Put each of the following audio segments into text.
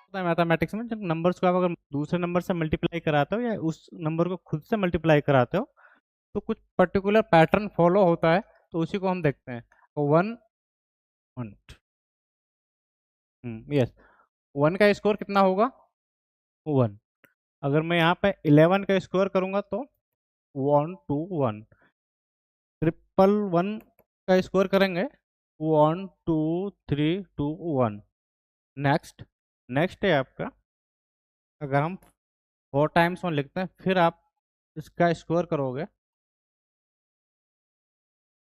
होता है मैथमेटिक्स में, जब नंबर्स को आप अगर दूसरे नंबर से मल्टीप्लाई कराते हो या उस नंबर को खुद से मल्टीप्लाई कराते हो तो कुछ पर्टिकुलर पैटर्न फॉलो होता है, तो उसी को हम देखते हैं। वन वन यस, वन का स्कोर कितना होगा? वन। अगर मैं यहाँ पे 11 का स्कोर करूंगा तो 1 2 1। ट्रिपल वन का स्कोर करेंगे 1 2 3 2 1। नेक्स्ट, नेक्स्ट है आपका, अगर हम 4 टाइम्स 1 लिखते हैं फिर आप इसका स्कोर करोगे,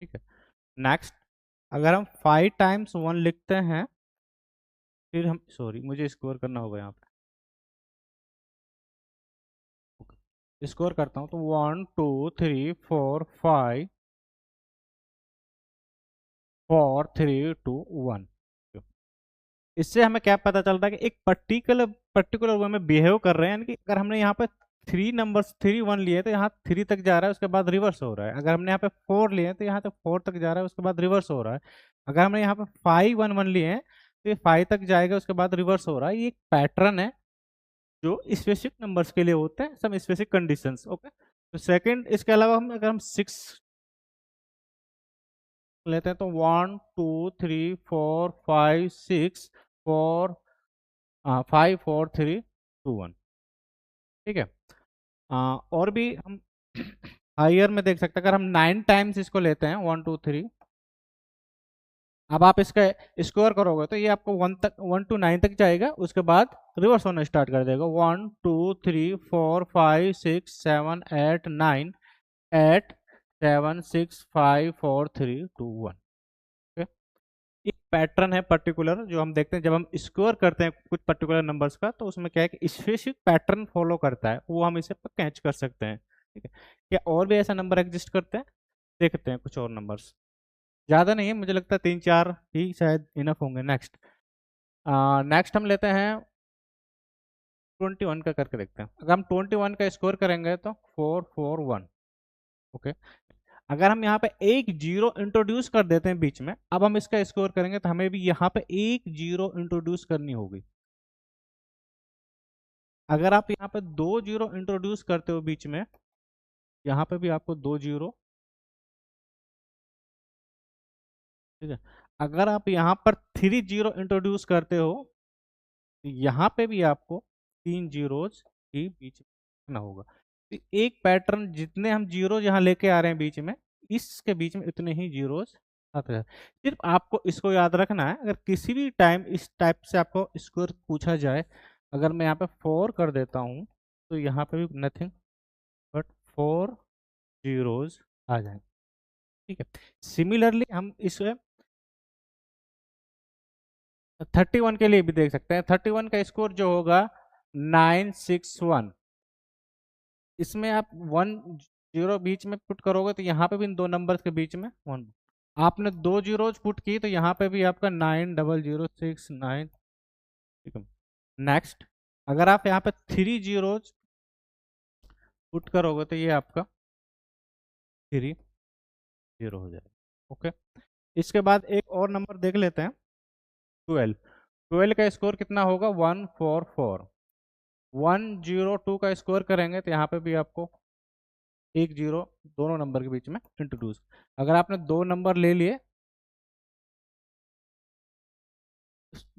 ठीक है। नेक्स्ट, अगर हम 5 टाइम्स 1 लिखते हैं फिर हम, सॉरी मुझे स्कोर करना होगा यहाँ पे, स्कोर करता हूँ तो 1 2 3 4 5 4 3 2 1। इससे हमें क्या पता चलता है कि एक पर्टिकुलर पर्टिकुलर वे में बिहेव कर रहे हैं, यानी कि अगर हमने यहाँ पे 3 1 लिए तो यहाँ 3 तक जा रहा है, उसके बाद रिवर्स हो रहा है। अगर हमने यहाँ पे 4 लिए तो यहाँ तक 4 तक जा रहा है, उसके बाद रिवर्स हो रहा है। अगर हमने यहाँ पे 5 1 1 लिए हैं तो ये 5 तक जाएगा, उसके बाद रिवर्स हो रहा है। ये एक पैटर्न है जो स्पेसिफिक नंबर्स के लिए होते हैं, सम स्पेसिफिक कंडीशंस। ओके, तो सेकंड, इसके अलावा हम अगर हम 6 लेते हैं तो 1 2 3 4 5 6 4 5 4 3 2 1, ठीक है। और भी हम हायर में देख सकते हैं, अगर हम 9 टाइम्स इसको लेते हैं 1 2 3, अब आप इसका स्क्वायर करोगे तो ये आपको 1 टू 9 तक जाएगा, उसके बाद रिवर्स होना स्टार्ट कर देगा 1 2 3 4 5 6 7 8 9 8 7 6 5 4 3 2 1। एक पैटर्न है पर्टिकुलर जो हम देखते हैं जब हम स्क्वायर करते हैं कुछ पर्टिकुलर नंबर्स का, तो उसमें क्या है कि स्पेसिफिक पैटर्न फॉलो करता है, वो हम इसे कैच कर सकते हैं, ठीक है। क्या और भी ऐसा नंबर एग्जिस्ट करते हैं? देखते हैं कुछ और नंबर्स, ज़्यादा नहीं है, मुझे लगता है 3 4 ही शायद इनफ होंगे। नेक्स्ट, नेक्स्ट हम लेते हैं 21 का करके देखते हैं। अगर हम 21 का स्कोर करेंगे तो 4 4 1। ओके, अगर हम यहाँ पे एक जीरो इंट्रोड्यूस कर देते हैं बीच में, अब हम इसका स्कोर करेंगे तो हमें भी यहाँ पे एक जीरो इंट्रोड्यूस करनी होगी। अगर आप यहाँ पे 2 जीरो इंट्रोड्यूस करते हो बीच में, यहाँ पे भी आपको 2 जीरो, ठीक है। अगर आप यहाँ पर 3 जीरो इंट्रोड्यूस करते हो तो यहाँ पे भी आपको 3 जीरोज ही बीच में रखना होगा। तो एक पैटर्न, जितने हम जीरो यहाँ लेके आ रहे हैं बीच में, इसके बीच में इतने ही जीरोज आते हैं। सिर्फ आपको इसको याद रखना है, अगर किसी भी टाइम इस टाइप से आपको स्कोर पूछा जाए, अगर मैं यहाँ पे 4 कर देता हूँ तो यहाँ पे भी नथिंग बट 4 जीरोज आ जाएंगे, ठीक है। सिमिलरली हम इस 31 के लिए भी देख सकते हैं। 31 का स्कोर जो होगा 9 6 1, इसमें आप 1 जीरो बीच में पुट करोगे तो यहाँ पे भी इन दो नंबर्स के बीच में 1, आपने 2 जीरोज पुट की तो यहाँ पे भी आपका 9 0 0 6 9, ठीक है। नेक्स्ट, अगर आप यहाँ पे 3 जीरोज पुट करोगे तो ये आपका 3 0 हो जाएगा। ओके, इसके बाद एक और नंबर देख लेते हैं, 12। 12 का स्कोर कितना होगा? 1 4 4। 1 0 2 का स्कोर करेंगे तो यहाँ पे भी आपको एक जीरो दोनों नंबर के बीच में इंट्रोड्यूस। अगर आपने दो नंबर ले लिए,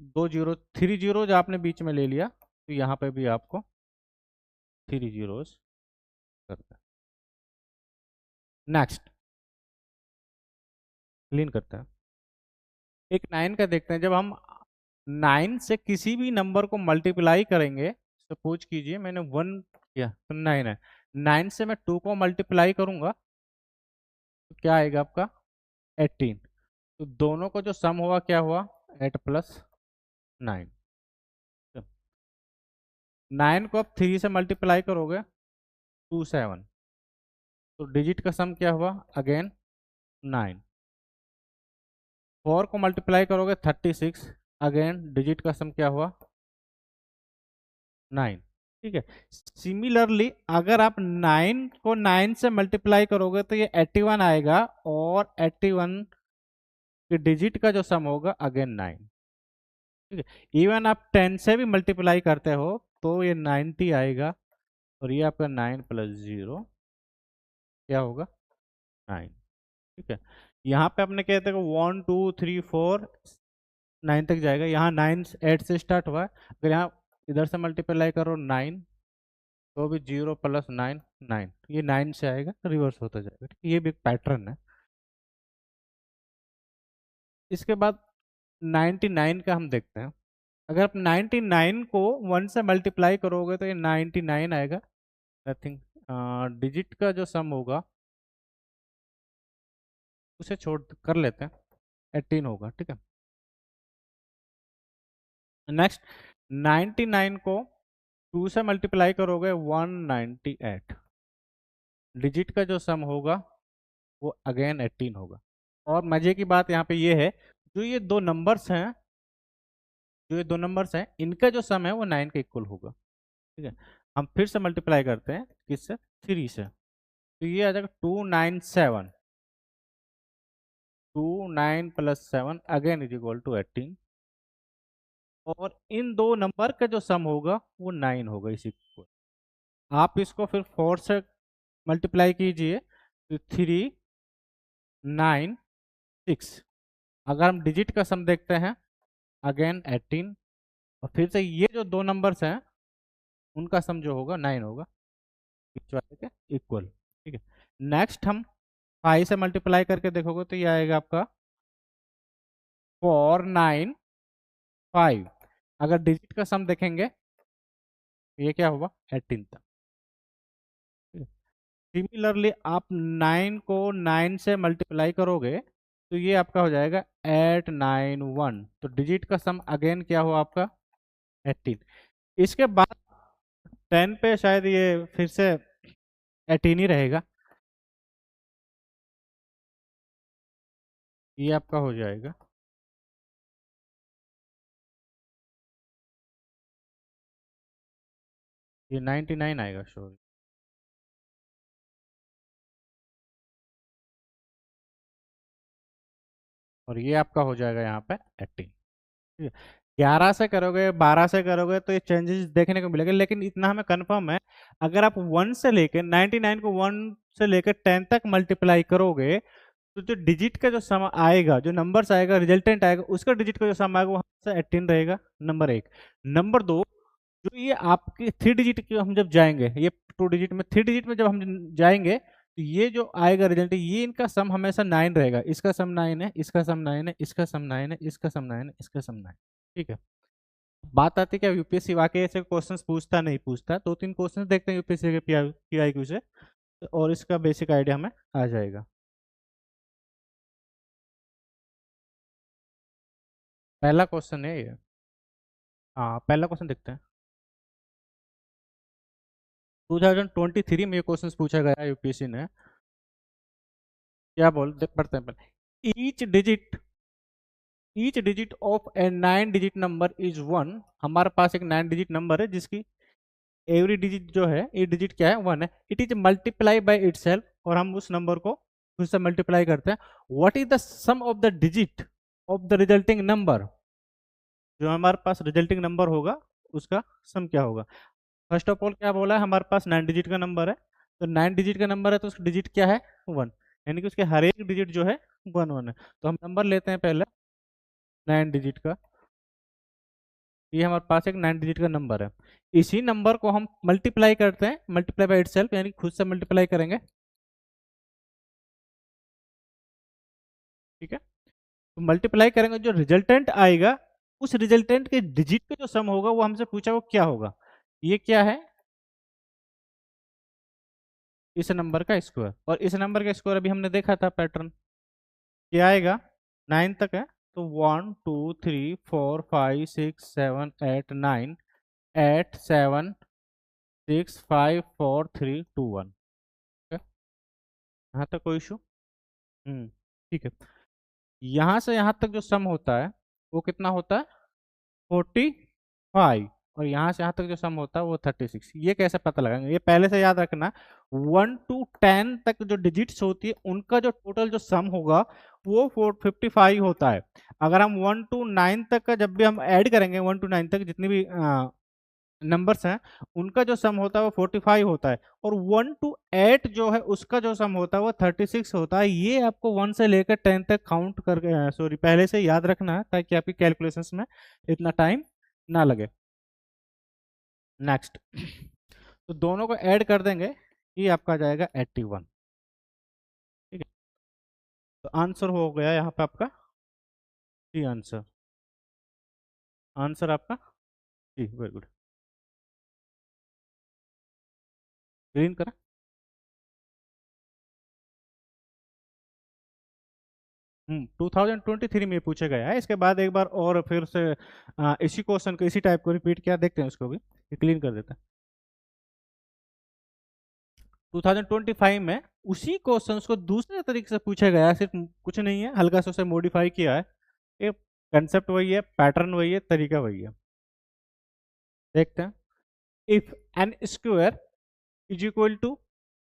2 जीरो 3 जीरो जो आपने बीच में ले लिया, तो यहाँ पे भी आपको 3 जीरोस करता है। नेक्स्ट, क्लीन करता है। एक 9 का देखते हैं, जब हम 9 से किसी भी नंबर को मल्टीप्लाई करेंगे, सपोज कीजिए मैंने 1 किया तो 9 है, 9 से मैं 2 को मल्टीप्लाई करूंगा तो क्या आएगा आपका 18। तो दोनों को जो सम हुआ क्या हुआ? 8 प्लस 9। 9 को आप 3 से मल्टीप्लाई करोगे 27, तो डिजिट का सम क्या हुआ? अगेन 9। 4 को मल्टीप्लाई करोगे 36, अगेन डिजिट का सम क्या हुआ? 9, ठीक है। सिमिलरली अगर आप 9 को 9 से मल्टीप्लाई करोगे तो ये 81 आएगा, और 81 के डिजिट का जो सम होगा अगेन 9। ठीक है। इवन आप 10 से भी मल्टीप्लाई करते हो तो ये 90 आएगा, और ये आपका 9 + 0 क्या होगा, 9। ठीक है। यहाँ पे आपने कहते हैं 1 2 3 4 9 तक जाएगा, यहाँ 9 8 से स्टार्ट हुआ है। अगर यहाँ इधर से मल्टीप्लाई करो 9, तो भी 0 + 9 9, ये 9 से आएगा, रिवर्स होता जाएगा। ठीक है? ये भी एक पैटर्न है। इसके बाद 99 का हम देखते हैं। अगर आप 99 को 1 से मल्टीप्लाई करोगे तो ये 99 आएगा, नथिंग। डिजिट का जो सम होगा उसे छोड़ कर लेते हैं, 18 होगा। ठीक है। नेक्स्ट 99 को 2 से मल्टीप्लाई करोगे 198, डिजिट का जो सम होगा वो अगेन 18 होगा। और मजे की बात यहाँ पे ये है, जो ये दो नंबर्स हैं, जो ये दो नंबर्स हैं, इनका जो सम है वो 9 के इक्वल होगा। ठीक है। हम फिर से मल्टीप्लाई करते हैं किससे, 3 से, तो ये आ जाएगा 297, 2 9 + 7 अगेन इज इक्वल टू 18। और इन दो नंबर का जो सम होगा वो 9 होगा इसी इक्वल। आप इसको फिर 4 से मल्टीप्लाई कीजिए तो 3 9 6। अगर हम डिजिट का सम देखते हैं अगेन 18, और फिर से ये जो दो नंबर्स हैं उनका सम जो होगा 9 होगा, बीच वाले के इक्वल। ठीक है। नेक्स्ट हम 5 से मल्टीप्लाई करके देखोगे तो ये आएगा आपका 4 9 5। अगर डिजिट का सम देखेंगे तो ये क्या होगा, 18 तक। सिमिलरली आप 9 को 9 से मल्टीप्लाई करोगे तो ये आपका हो जाएगा 891, तो डिजिट का सम अगेन क्या हुआ आपका, 18। इसके बाद 10 पे शायद ये फिर से 18 ही रहेगा, ये आपका हो जाएगा, ये 99 आएगा सॉरी। और ये आपका हो जाएगा यहाँ पे 18। ठीक है। 11 से करोगे, 12 से करोगे तो ये चेंजेस देखने को मिलेंगे, लेकिन इतना हमें कंफर्म है, अगर आप 1 से लेकर 99 को 1 से लेकर 10 तक मल्टीप्लाई करोगे तो जो डिजिट का जो सम आएगा, जो नंबर्स आएगा, रिजल्टेंट आएगा, उसका डिजिट का जो सम आएगा वो हमेशा 18 रहेगा, नंबर एक। नंबर दो, जो ये आपके 3 डिजिट के हम जब जाएंगे, ये 2 डिजिट में 3 डिजिट में जब हम जाएंगे तो ये जो आएगा रिजल्ट, ये इनका सम हमेशा 9 रहेगा, इसका सम 9 है, इसका सम 9 है, इसका सम 9 है, इसका सम 9 है, इसका सम 9। ठीक है। बात आती है क्या यूपीएससी वाकई ऐसे क्वेश्चंस पूछता नहीं पूछता, दो तीन क्वेश्चंस देखते हैं यूपीएससी के पीआईक्यू से, और इसका बेसिक आइडिया हमें आ जाएगा। पहला क्वेश्चन है ये। हाँ, पहला क्वेश्चन देखते हैं। 2023 में ये क्वेश्चन पूछा गया यूपीएससी ने। क्या बोल देख पढ़ते हैं पहले। Each digit of A 9 digit number is 1। हमारे पास एक 9 डिजिट नंबर है जिसकी एवरी डिजिट जो है, ये डिजिट क्या है, 1 है। It is multiply by itself, और हम उस नंबर को खुद से मल्टीप्लाई करते हैं। What is the sum of the digit of the resulting number, जो हमारे पास रिजल्टिंग नंबर होगा उसका सम क्या होगा। फर्स्ट ऑफ ऑल क्या बोला है, हमारे पास 9 डिजिट का नंबर है, तो 9 डिजिट का नंबर है तो उसका डिजिट क्या है, 1, यानी कि उसके हर एक डिजिट जो है 1 1 है। तो हम नंबर लेते हैं पहले 9 डिजिट का, ये हमारे पास एक 9 डिजिट का नंबर है। इसी नंबर को हम मल्टीप्लाई करते हैं, मल्टीप्लाई बाय इटसेल्फ, यानी खुद से मल्टीप्लाई करेंगे। ठीक है। तो मल्टीप्लाई करेंगे, जो रिजल्टेंट आएगा उस रिजल्टेंट के डिजिट का जो सम होगा वो हमसे पूछा वो क्या होगा। ये क्या है, इस नंबर का स्क्वायर, और इस नंबर का स्क्वायर अभी हमने देखा था पैटर्न, क्या आएगा, 9 तक है, तो 1 2 3 4 5 6 7 8 9, 8 7 6 5 4 3 2 1। यहाँ तक कोई इशू। ठीक है। यहाँ से यहाँ तक जो सम होता है वो कितना होता है, 45। और यहाँ से यहाँ तक जो सम होता है वो 36। ये कैसे पता लगाएंगे, ये पहले से याद रखना। 1 to 10 तक जो डिजिट्स होती है उनका जो टोटल जो सम होगा वो 455 होता है। अगर हम 1 to 9 तक का जब भी हम ऐड करेंगे, 1 to 9 तक जितनी भी नंबर्स हैं उनका जो सम होता है वो 45 होता है। और 1 to 8 जो है उसका जो सम होता है वो 36 होता है। ये आपको 1 से लेकर 10 तक काउंट कर सॉरी पहले से याद रखना है ताकि आपकी कैलकुलेशंस में इतना टाइम ना लगे। नेक्स्ट तो दोनों को ऐड कर देंगे, ये आपका आ जाएगा 81। ठीक है, तो आंसर हो गया यहाँ पे आपका जी। आंसर आंसर आपका जी, वेरी गुड। ग्रीन करा। 2023 में पूछा गया है। इसके बाद एक बार और फिर से इसी क्वेश्चन को इसी टाइप को रिपीट किया, देखते हैं उसको भी क्लीन कर देते हैं। 2025 में उसी क्वेश्चन को दूसरे तरीके से पूछा गया है, सिर्फ कुछ नहीं है, हल्का सा उसे मॉडिफाई किया है। ये कंसेप्ट वही है, पैटर्न वही है, तरीका वही है। देखते हैं। If N square is equal to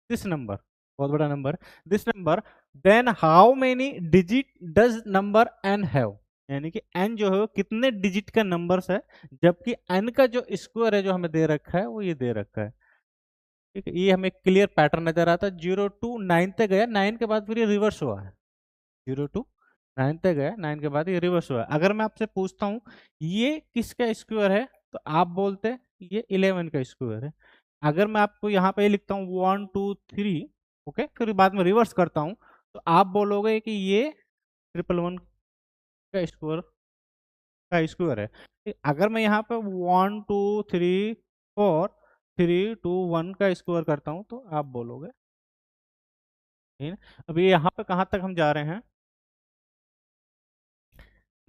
this number, बहुत बड़ा number, this number, then how many digit does number N have. यानी कि एन जो है वो कितने डिजिट का नंबर्स है, जबकि एन का जो स्क्वायर है जो हमें दे रखा है वो ये दे रखा है। ठीक है, ये हमें क्लियर पैटर्न नजर आता है। 0 to 9 तक गया, 9 के बाद फिर ये रिवर्स हुआ है। 0 to 9 तक गया, 9 के बाद ये रिवर्स हुआ है। अगर मैं आपसे पूछता हूँ ये किसका स्क्वायर है, तो आप बोलते हैं ये 11 का स्क्वायर है। अगर मैं आपको यहाँ पे लिखता हूँ 1 2 3, ओके, फिर बाद में रिवर्स करता हूँ, तो आप बोलोगे कि ये 111 का स्क्वायर है। अगर मैं यहाँ पे 1 2 3 4 3 2 1 का स्क्वायर करता हूँ तो आप बोलोगे। ठीक है, अभी यहाँ पे कहाँ तक हम जा रहे हैं,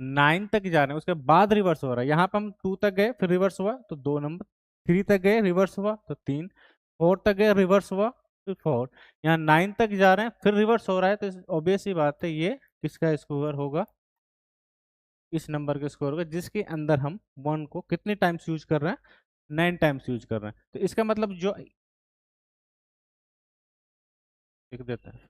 9 तक जा रहे हैं, उसके बाद रिवर्स हो रहा है। यहाँ पे हम 2 तक गए फिर रिवर्स हुआ तो 2 नंबर, 3 तक गए रिवर्स हुआ तो 3, 4 तक गए रिवर्स हुआ तो 4, यहाँ 9 तक जा रहे हैं फिर रिवर्स हो रहा है, तो ऑब्वियस ही बात है ये किसका स्क्वायर होगा, इस नंबर का स्क्वायर होगा जिसके अंदर हम 1 को कितने टाइम्स यूज कर रहे हैं, 9 टाइम्स यूज कर रहे हैं। तो इसका मतलब जो लिख देते हैं,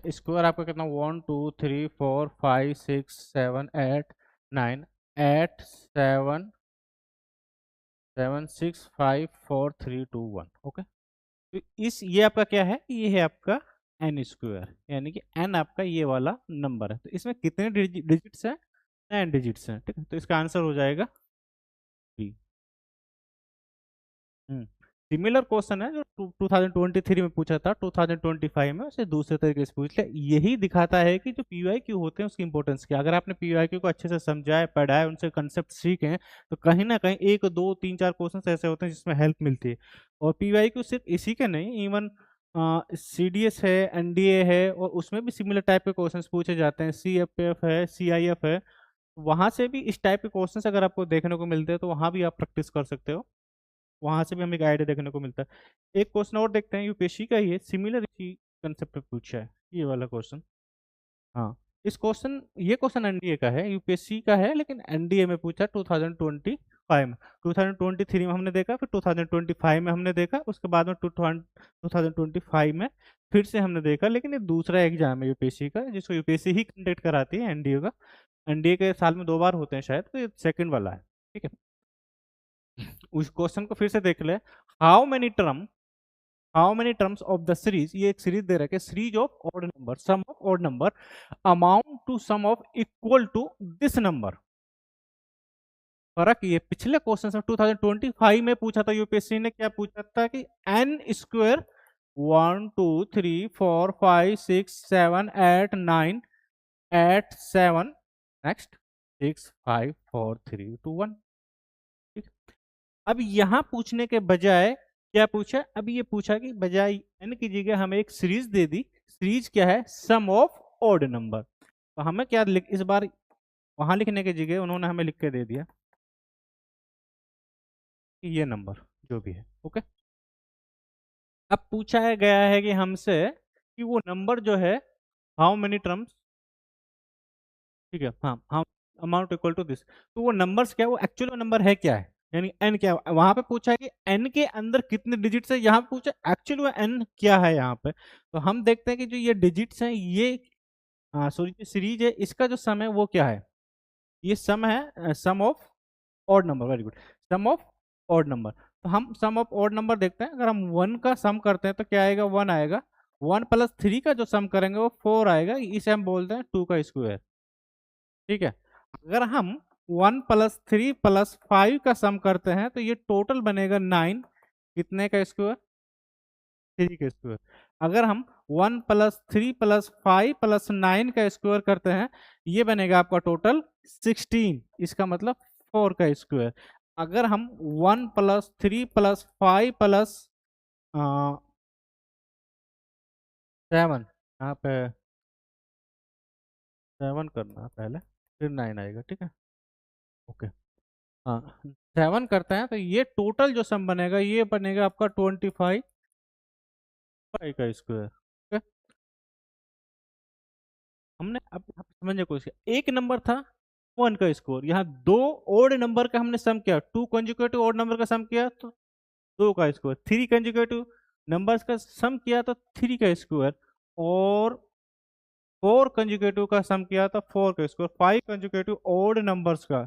स्क्वायर आपका कितना, 1 2 3 4 5 6 7 8 9, 8 7 6 5 4 3 2 1। ओके, तो इस ये आपका क्या है, ये है आपका एन स्क्वायर, यानी कि एन आपका ये वाला नंबर है। तो इसमें कितने डिजिट्स हैं, 9 डिजिट्स हैं। ठीक है, तो इसका आंसर हो जाएगा बी। सिमिलर क्वेश्चन है जो 2023 में पूछा था, 2025 में उसे दूसरे तरीके से पूछ लिया। यही दिखाता है कि जो पीवाईक्यू होते हैं उसकी इंपॉर्टेंस क्या। अगर आपने पीवाईक्यू को अच्छे से समझा है, पढ़ा है, उनसे कंसेप्ट सीखे हैं, तो कहीं ना कहीं 1 2 3 4 क्वेश्चन ऐसे होते हैं जिसमें हेल्प मिलती है। और पीवाईक्यू सिर्फ इसी के नहीं, इवन सीडीएस है, एनडीए है, और उसमें भी सिमिलर टाइप के क्वेश्चन पूछे जाते हैं। सीएफएफ है, सीआईएफ है, वहां से भी इस टाइप के क्वेश्चंस अगर आपको देखने को मिलते हैं तो वहां भी आप प्रैक्टिस कर सकते हो, वहां से भी हमें एक आइडिया देखने को मिलता है। एक क्वेश्चन और देखते हैं, यूपीएससी का ही है, सिमिलर इसी कंसेप्ट पे पूछा है ये वाला क्वेश्चन। हाँ, इस क्वेश्चन ये क्वेश्चन एनडीए का है, यूपीएससी का है, लेकिन एनडीए में पूछा 2025 में। 2023 में हमने देखा, फिर 2025 में हमने देखा, उसके बाद में 2025 में फिर से हमने देखा। लेकिन ये दूसरा एग्जाम है यूपीएससी का जिसको यूपीएससी ही कंडक्ट कराती है, एनडीए का। एनडीए के साल में 2 बार होते हैं शायद, तो ये सेकंड वाला है। ठीक है, उस क्वेश्चन को फिर से देख ले। How many term how many terms of the series, ये एक सीरीज दे रखा है, series of odd number, sum of odd number amount to sum of equal to this number. फर्क ये पिछले क्वेश्चन से 2025 में पूछा था, यूपीएससी ने क्या पूछा था कि एन स्क्वायर 1 2 3 4 5 6 7 8 9 8 7 नेक्स्ट 6 5 4 3 2 1। अब यहां पूछने के बजाय क्या पूछा, अभी ये पूछा कि बजाय एन की जगह हमें एक सीरीज दे दी। सीरीज क्या है, सम ऑफ ऑड नंबर। तो हमें क्या लिख, इस बार वहां लिखने की जगह उन्होंने हमें लिख के दे दिया कि ये नंबर जो भी है। ओके, अब पूछा गया है कि हमसे कि वो नंबर जो है हाउ मेनी टर्म्स ठीक है, हाँ हाँ, अमाउंट इक्वल टू दिस। तो वो नंबर्स क्या है, वो एक्चुअल नंबर है क्या है, यानी एन क्या है, वहां पे पूछा है कि एन के अंदर कितने डिजिट्स है, यहाँ पे पूछा एक्चुअल में एन क्या है यहाँ पे। तो हम देखते हैं कि जो ये डिजिट्स हैं ये, सॉरी, जो सीरीज है इसका जो सम है वो क्या है, ये सम है, sum of odd number, very good, sum of odd number. तो हम सम ऑफ ऑड नंबर देखते हैं, अगर हम वन का सम करते हैं तो क्या आएगा, वन आएगा, वन प्लस थ्री का जो सम करेंगे वो फोर आएगा, इसे हम बोलते हैं टू का स्क्वायर। ठीक है, अगर हम one plus three plus five का सम करते हैं तो ये टोटल बनेगा नाइन, कितने का स्क्वायर, थ्री का स्क्वायर। अगर हम one plus three plus five plus nine का स्क्वायर करते हैं, ये बनेगा आपका टोटल सिक्सटीन, इसका मतलब फोर का स्क्वायर। अगर हम one plus three plus five plus seven, यहाँ पे सेवन करना है पहले, फिर नाइन आएगा, ठीक है, ओके, हाँ, सेवन करते हैं तो ये टोटल जो सम बनेगा ये बनेगा आपका ट्वेंटी फाइव, फाइव का स्क्वायर। ठीक है, हमने अब समझने की कोशिश किया, एक नंबर था वन का स्क्वायर, यहाँ दो ओड नंबर का हमने सम किया, टू कंजुगेटिव ओड नंबर का सम किया तो दो का स्क्वायर, थ्री कंजुगेटिव नंबर्स का सम किया तो थ्री का स्क्वायर, और फोर कंजुगेटिव का सम किया तो फोर का square, five conjugative odd numbers का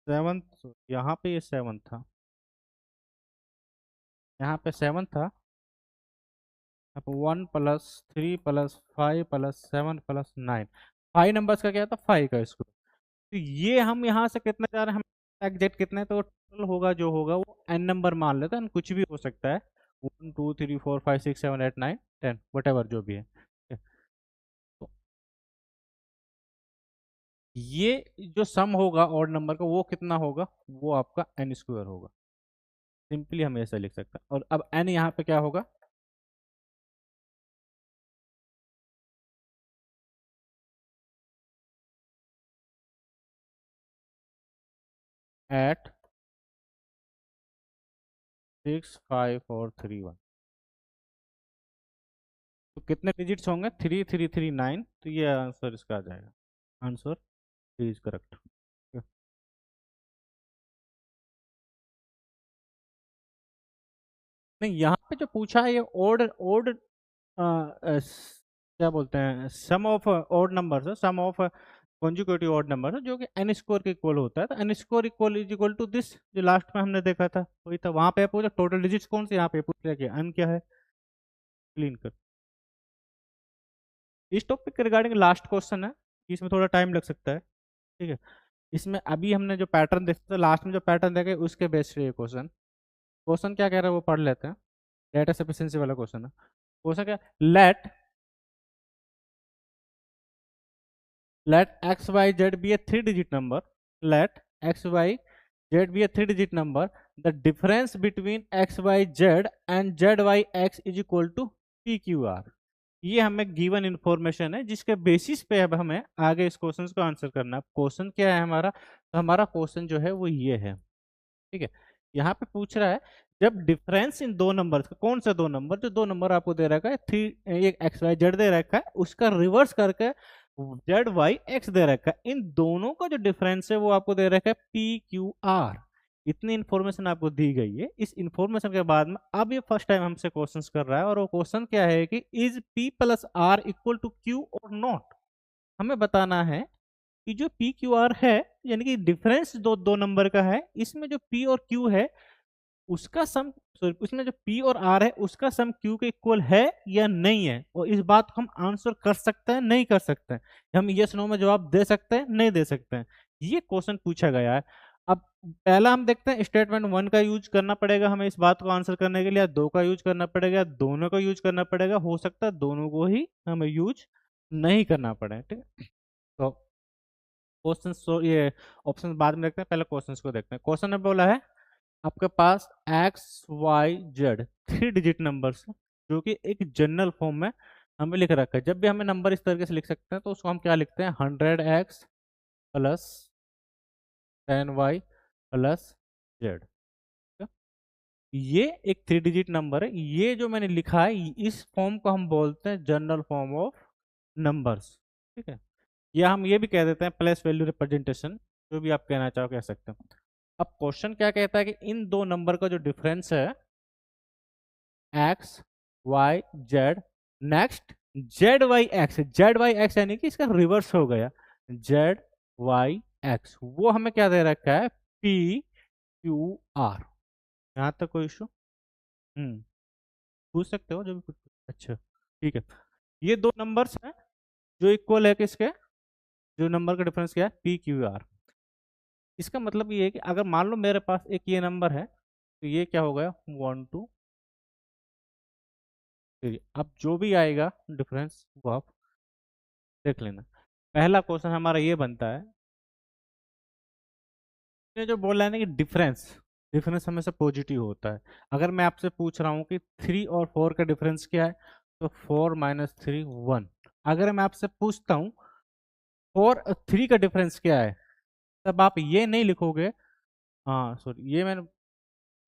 सेवन, यहाँ पे ये सेवन था, यहाँ पे सेवन था, अब one plus three plus five plus seven plus nine, five numbers का क्या था, फाइव का स्क्वायर। तो ये हम यहाँ से कितने जा रहे हैं, हम एग्जैक्ट कितने, तो टोटल होगा जो होगा वो एन नंबर मान लेते हैं, कुछ भी हो सकता है, one two three four five six seven eight nine ten, whatever जो भी है। ठीक है? तो ये जो सम होगा ऑड नंबर का वो कितना होगा, वो आपका एन स्क्वायर होगा, सिंपली हम ऐसा लिख सकते हैं। और अब एन यहाँ पे क्या होगा, eight six five four three one, तो कितने डिजिट्स होंगे, थ्री थ्री थ्री नाइन, तो ये आंसर इसका आ जाएगा, आंसर इज करेक्ट। नहीं, यहाँ पे जो पूछा है ये ओड ओड क्या बोलते हैं, सम ऑफ ऑड नंबर है, sum of conjugative odd number है, जो कि एन स्क्वायर के इक्वल होता है, तो N square equal is equal to this, जो लास्ट में हमने देखा था वही था, वहां पे पूछा टोटल डिजिट्स कौन से, यहाँ पे पूछ लिया कि एन क्या है, क्लीन कर। इस टॉपिक के रिगार्डिंग लास्ट क्वेश्चन है, इसमें थोड़ा टाइम लग सकता है, ठीक है, इसमें अभी हमने जो पैटर्न देखा था लास्ट में, जो पैटर्न देखे उसके बेस्ड पे ये क्वेश्चन, क्वेश्चन क्या कह रहा है वो पढ़ लेते हैं, डेटा सफिशिएंसी वाला क्वेश्चन है। क्वेश्चन क्या, late let x y z be a three digit number, let x y z be a three digit number, the difference between x y z and z y x is equal to p q r। ये हमें given information है जिसके basis पे अब हमें आगे इस question को आंसर करना है। क्वेश्चन क्या है हमारा, तो हमारा क्वेश्चन जो है वो ये है, ठीक है, यहाँ पे पूछ रहा है जब डिफरेंस इन दो नंबर, कौन सा दो नंबर, जो दो नंबर आपको दे रखा है, थ्री, एक एक्स वाई जेड दे रखा है, उसका रिवर्स करके जेड वाई एक्स दे रखा है, इन दोनों का जो डिफरेंस है वो आपको दे रखा है पी क्यू आर। इतनी इंफॉर्मेशन आपको दी गई है, इस इंफॉर्मेशन के बाद में अब ये फर्स्ट टाइम हमसे क्वेश्चंस कर रहा है, और वो क्वेश्चन क्या है कि is P plus R equal to Q और नॉट। हमें बताना है कि जो पी क्यू आर है, यानी कि डिफरेंस दो दो नंबर का है, इसमें जो पी और क्यू है उसका सम, सॉरी, उसमें जो पी और आर है उसका सम क्यू के इक्वल है या नहीं है, और इस बात को हम आंसर कर सकते हैं नहीं कर सकते हैं, हम यस नो में जवाब दे सकते हैं नहीं दे सकते हैं, ये क्वेश्चन पूछा गया है। अब पहला हम देखते हैं, स्टेटमेंट वन का यूज करना पड़ेगा हमें इस बात को आंसर करने के लिए, दो का यूज करना पड़ेगा, दोनों का यूज करना पड़ेगा, हो सकता है दोनों को ही हमें यूज नहीं करना पड़े, ठीक है। तो क्वेश्चन, ये ऑप्शन बाद में देखते हैं, पहले क्वेश्चन को देखते हैं। क्वेश्चन में बोला है आपके पास X Y Z three digit numbers, जो कि एक जनरल फॉर्म में हमें लिख रखा है। जब भी हमें नंबर इस तरीके से लिख सकते हैं तो उसको हम क्या लिखते हैं, hundred X plus ten Y plus Z. ये एक थ्री डिजिट नंबर है, ये जो मैंने लिखा है इस फॉर्म को हम बोलते हैं जनरल फॉर्म ऑफ नंबर्स, ठीक है। या हम ये भी कह देते हैं प्लेस वैल्यू रिप्रेजेंटेशन, जो भी आप कहना चाहो कह सकते हो। अब क्वेश्चन क्या कहता है कि इन दो नंबर का जो डिफरेंस है X Y Z, next Z Y X यानी कि इसका रिवर्स हो गया जेड वाई एक्स, वो हमें क्या दे रखा है पी क्यू आर। यहाँ तक कोई इशू? पूछ सकते हो जो भी कुछ। अच्छा ठीक है, ये दो नंबर्स हैं जो इक्वल है किसके, जो नंबर का डिफरेंस क्या है पी क्यू आर। इसका मतलब ये है कि अगर मान लो मेरे पास एक ये नंबर है तो ये क्या हो गया 1 2 3। अब जो भी आएगा डिफरेंस वो आप देख लेना। पहला क्वेश्चन हमारा ये बनता है, ये जो बोला है ना कि डिफरेंस डिफरेंस हमेशा पॉजिटिव होता है। अगर मैं आपसे पूछ रहा हूँ कि 3 और 4 का डिफरेंस क्या है, तो 4 - 3 1। अगर मैं आपसे पूछता हूँ 4 और 3 का डिफरेंस क्या है, तब आप ये नहीं लिखोगे। हाँ सॉरी, ये मैंने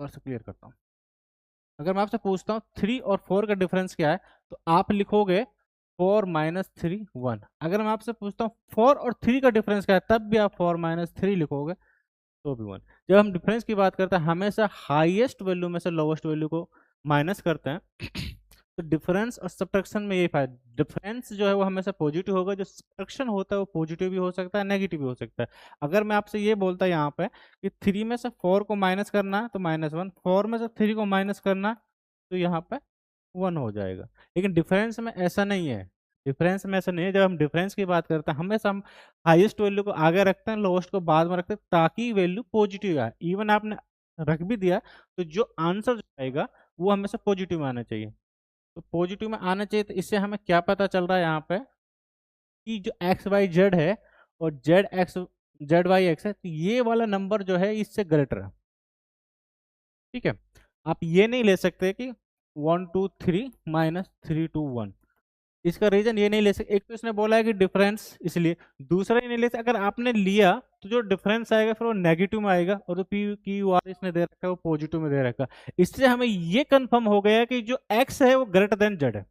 और से क्लियर करता हूँ। अगर मैं आपसे पूछता हूँ 3 और 4 का डिफरेंस क्या है, तो आप लिखोगे 4 - 3 1। अगर मैं आपसे पूछता हूँ 4 और 3 का डिफरेंस क्या है, तब भी आप 4 - 3 लिखोगे, तो भी 1। जब हम डिफरेंस की बात करते हैं हमेशा हाईएस्ट वैल्यू में से लोवेस्ट वैल्यू को माइनस करते हैं। तो डिफरेंस और सब्ट्रैक्शन में यही फायदा, डिफरेंस जो है वो हमेशा पॉजिटिव होगा, जो सब्ट्रैक्शन होता है वो पॉजिटिव भी हो सकता है नेगेटिव भी हो सकता है। अगर मैं आपसे ये बोलता है यहाँ पे कि 3 में से 4 को माइनस करना तो -1, 4 में से 3 को माइनस करना तो यहाँ पे 1 हो जाएगा। लेकिन डिफरेंस में ऐसा नहीं है, डिफरेंस में ऐसा नहीं है। जब हम डिफरेंस की बात करते हैं हमेशा हम हाईएस्ट वैल्यू को आगे रखते हैं, लोएस्ट को बाद में रखते हैं, ताकि वैल्यू पॉजिटिव आए। इवन आपने रख भी दिया तो जो आंसर जो आएगा वो हमेशा पॉजिटिव आना चाहिए। तो पॉजिटिव में आना चाहिए, तो इससे हमें क्या पता चल रहा है यहाँ पे कि जो एक्स वाई जेड है और जेड वाई एक्स है, तो ये वाला नंबर जो है इससे ग्रेटर है। ठीक है, आप ये नहीं ले सकते कि 1 2 3 -3 2 1। इसका रीजन ये नहीं ले सकते, एक तो इसने बोला है कि डिफरेंस, इसलिए। दूसरा ही नहीं ले सकते, अगर आपने लिया तो जो डिफरेंस आएगा फिर वो नेगेटिव में आएगा, और जो पी क्यू आर इसने दे रखा है वो पॉजिटिव में दे रखा है। इससे हमें ये कंफर्म हो गया कि जो एक्स है वो ग्रेटर देन जेड है,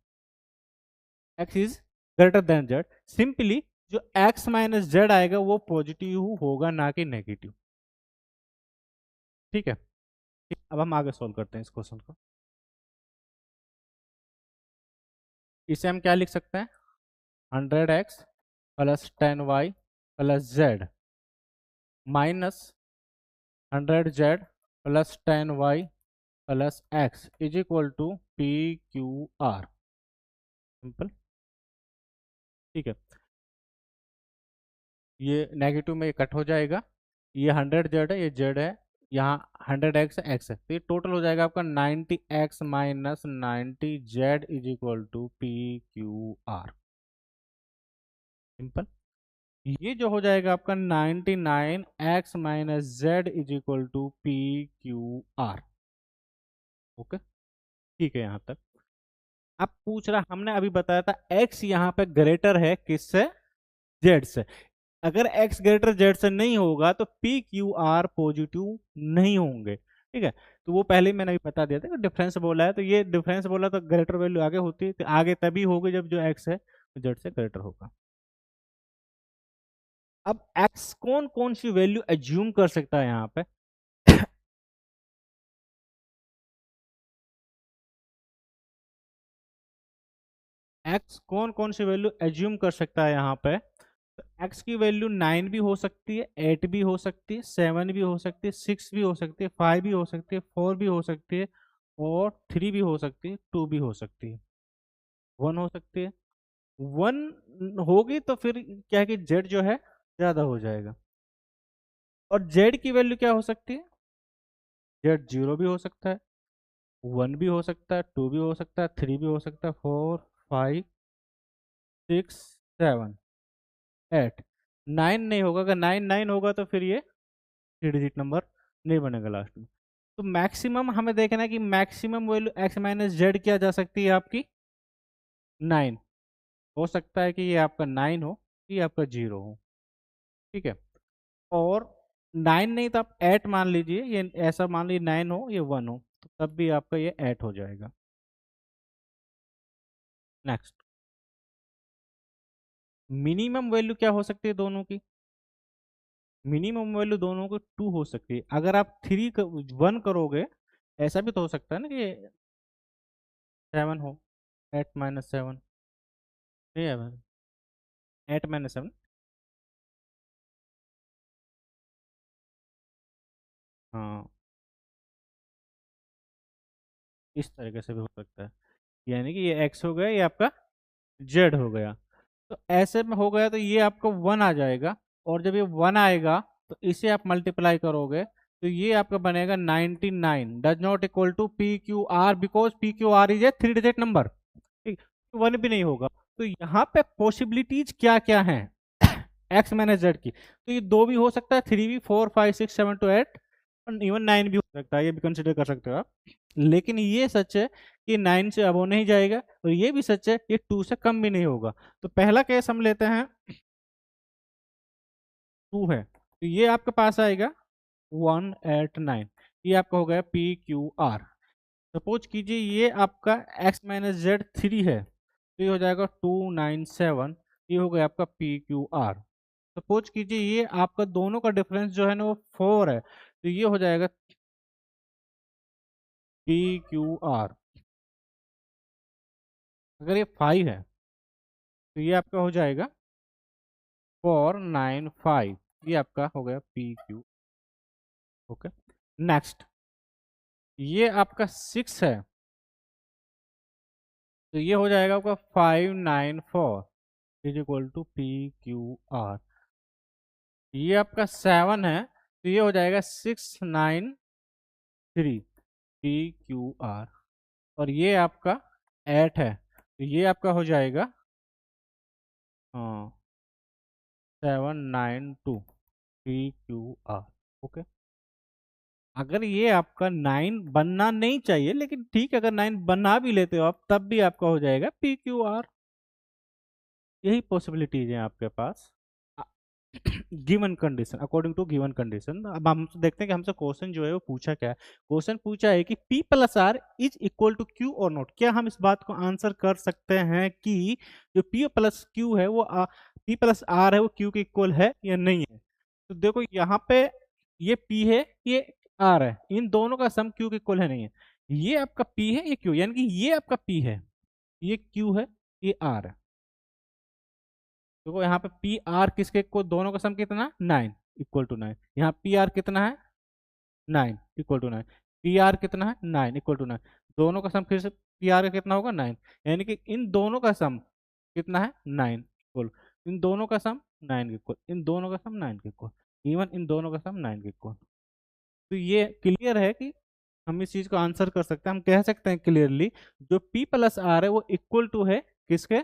x is greater than Z. Simply जो एक्स माइनस जेड आएगा वो पॉजिटिव होगा, ना कि नेगेटिव। ठीक है, अब हम आगे सॉल्व करते हैं इस क्वेश्चन को। इसे हम क्या लिख सकते हैं, 100x plus 10y plus Z minus 100z plus 10y plus X is equal to P Q R. Simple. ठीक है, ये नेगेटिव में कट हो जाएगा, ये 100z है, ये z है, यहाँ 100x है, तो ये टोटल हो जाएगा आपका 90x minus 90z is equal to P Q R. Simple. ये जो हो जाएगा आपका 99x minus Z is equal to P Q R. Okay, ठीक है यहाँ तक। अब पूछ रहा, हमने अभी बताया था x यहाँ पे ग्रेटर है किससे, z से। अगर x ग्रेटर z से नहीं होगा तो p q r पॉजिटिव नहीं होंगे। ठीक है, तो वो पहले ही मैंने अभी बता दिया था कि डिफरेंस बोला है, तो ये डिफरेंस बोला तो ग्रेटर वैल्यू आगे होती है, तो आगे तभी होगी जब जो x है z से ग्रेटर होगा। अब x कौन कौन सी वैल्यू एज्यूम कर सकता है यहाँ पे, एक्स कौन कौन सी वैल्यू एज्यूम कर सकता है यहाँ पे। तो एक्स की वैल्यू 9 भी हो सकती है, 8 भी हो सकती है, 7 भी हो सकती है, 6 भी हो सकती है, 5 भी हो सकती है, 4 भी हो सकती है, और 3 भी हो सकती है, 2 भी हो सकती है, 1 हो सकती है। 1 होगी तो फिर क्या है कि जेड जो है ज्यादा हो जाएगा। और जेड की वैल्यू क्या हो सकती है, जेड 0 भी हो सकता है, 1 भी हो सकता है, 2 भी हो सकता है, 3 भी हो सकता है, 4 5 6 7 8। 9 नहीं होगा, अगर 9 होगा तो फिर ये 3 डिजिट नंबर नहीं बनेगा लास्ट में। तो मैक्सिमम हमें देखना है कि maximum value x minus Z क्या जा सकती है आपकी 9। हो सकता है कि ये आपका 9 हो, ये आपका 0 हो। ठीक है, और 9 नहीं तो आप 8 मान लीजिए, ये ऐसा मान लीजिए 9 हो ये 1 हो, तो तब भी आपका ये 8 हो जाएगा। नेक्स्ट। मिनिमम वैल्यू क्या हो सकती है दोनों की? मिनिमम वैल्यू दोनों की 2 हो सकती है। अगर आप 1 करोगे, ऐसा भी तो हो सकता है ना कि 7 हो, 8 - 7, नहीं है भाई, 8 - 7। हाँ, इस तरीके से भी हो सकता है, यानी कि ये x हो गया, ये आपका z हो गया। तो ऐसे में हो गया तो ये आपका 1 आ जाएगा, और जब ये 1 आएगा तो इसे आप मल्टीप्लाई करोगे तो ये आपका बनेगा 99 does not equal to P Q R, because P Q R is a 3 digit number. ठीक, 1 भी नहीं होगा। तो यहाँ पे पॉसिबिलिटीज क्या क्या हैं एक्स माइनस जेड की? तो ये 2 भी हो सकता है, 3 भी, 4 5 6 7 to 8, और इवन 9 भी हो सकता है, ये भी कंसिडर कर सकते हो आप। लेकिन ये सच है कि 9 से अबो नहीं जाएगा, और ये भी सच है ये 2 से कम भी नहीं होगा। तो पहला केस हम लेते हैं, 2 है, तो ये आपके पास आएगा 189, ये आपका हो गया पी क्यू आर। सपोज कीजिए ये आपका x माइनस जेड 3 है, तो ये हो जाएगा 297, ये हो गया आपका पी क्यू आर। सपोज कीजिए ये आपका दोनों का डिफरेंस जो है ना वो 4 है, तो ये हो जाएगा पी क्यू आर। अगर ये 5 है तो ये आपका हो जाएगा 495, ये आपका हो गया पी क्यू। ओके, नेक्स्ट, ये आपका 6 है, तो ये हो जाएगा आपका 594 is equal to P Q R. ये आपका 7 है, तो ये हो जाएगा 693 पी क्यू आर। और ये आपका 8 है, तो ये आपका हो जाएगा, हाँ, 792 पी क्यू आर। ओके, अगर ये आपका 9 बनना नहीं चाहिए, लेकिन ठीक है, अगर 9 बना भी लेते हो आप तब भी आपका हो जाएगा पी क्यू आर। यही पॉसिबिलिटीज है आपके पास given condition, according to given condition. अब हम देखते हैं कि हमसे क्वेश्चन जो है वो पूछा क्या है। क्वेश्चन पूछा है कि P plus R is equal to Q और नॉट। क्या हम इस बात को आंसर कर सकते हैं कि जो P प्लस क्यू है वो P प्लस आर है वो Q के इक्वल है या नहीं है? तो देखो यहाँ पे ये P है, ये R है, इन दोनों का सम Q के इक्वल है नहीं है। ये आपका P है, ये Q, यानी कि ये आपका P है, ये Q है, ये R है। देखो यहाँ पे पी आर किसके को, दोनों का सम कितना, 9 इक्वल टू 9। यहाँ पी आर कितना है, 9 इक्वल टू 9। पी आर कितना है, 9 इक्वल टू 9। दोनों का सम फिर से पी आर का कितना होगा, 9। यानी कि इन दोनों का सम कितना है, 9 इक्वल, इन दोनों का सम 9 के इक्वल, इन दोनों का सम 9 के इक्वल, इवन इन दोनों का सम 9 के इक्वल। तो ये क्लियर है कि हम इस चीज को आंसर कर सकते हैं। हम कह सकते हैं क्लियरली जो पी प्लस आर है वो इक्वल टू है किसके,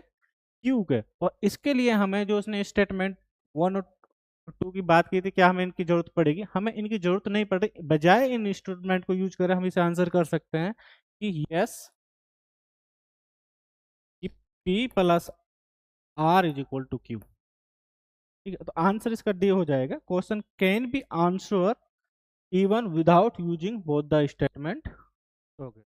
क्यू के। और इसके लिए हमें जो उसने स्टेटमेंट 1 और 2 की बात की थी, क्या हमें इनकी जरूरत पड़ेगी? हमें इनकी जरूरत नहीं पड़ रही, बजाय इन स्टेटमेंट को यूज करें हम इसे आंसर कर सकते हैं कि यस, कि P plus R is equal to Q. ठीक है, तो आंसर इसका डी हो जाएगा। Question can be answer even without using both the statement. Okay.